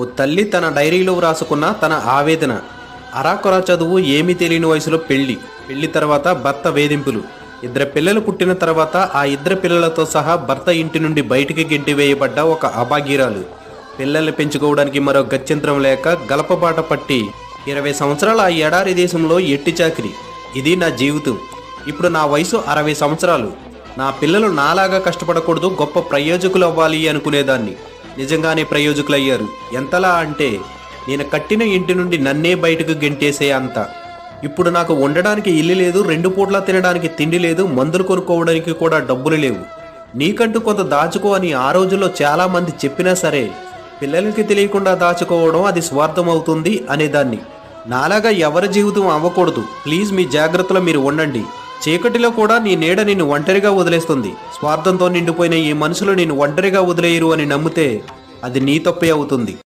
ఓ తల్లి తన డైరీలో వ్రాసుకున్న తన ఆవేదన. అరాకొరా చదువు, ఏమీ తెలియని వయసులో పెళ్లి తర్వాత భర్త వేధింపులు. 2 పిల్లలు పుట్టిన తర్వాత ఆ 2 పిల్లలతో సహా భర్త ఇంటి నుండి బయటికి గెంటివేయబడ్డ ఒక అభాగ్యురాలు. పిల్లల్ని పెంచుకోవడానికి మరో గత్యంతరం లేక గలపబాట పట్టి 20 సంవత్సరాల ఆ ఎడారి దేశంలో ఎట్టి చాకిరి. ఇది నా జీవితం. ఇప్పుడు నా వయసు 60 సంవత్సరాలు. నా పిల్లలు నాలాగా కష్టపడకూడదు, గొప్ప ప్రయోజకులు అవ్వాలి అనుకునేదాన్ని. నిజంగానే ప్రయోజకులయ్యారు. ఎంతలా అంటే నేను కట్టిన ఇంటి నుండి నన్నే బయటకు గెంటేసే అంత. ఇప్పుడు నాకు ఉండడానికి ఇల్లు లేదు, 2 పూట్ల తినడానికి తిండి లేదు, మందులు కొనుక్కోవడానికి కూడా డబ్బులు లేవు. నీకంటూ కొంత దాచుకో అని ఆ రోజుల్లో చాలా మంది చెప్పినా సరే పిల్లలకి తెలియకుండా దాచుకోవడం అది స్వార్థం అవుతుంది అనేదాన్ని. నాలాగా ఎవరి జీవితం అవ్వకూడదు. ప్లీజ్ మీ జాగ్రత్తలో మీరు ఉండండి. చీకటిలో కూడా నీ నీడ నిన్ను ఒంటరిగా వదిలేస్తుంది. స్వార్థంతో నిండిపోయిన ఈ మనుషులు నిన్ను ఒంటరిగా వదిలేయరు అని నమ్మితే అది నీ తప్పే అవుతుంది.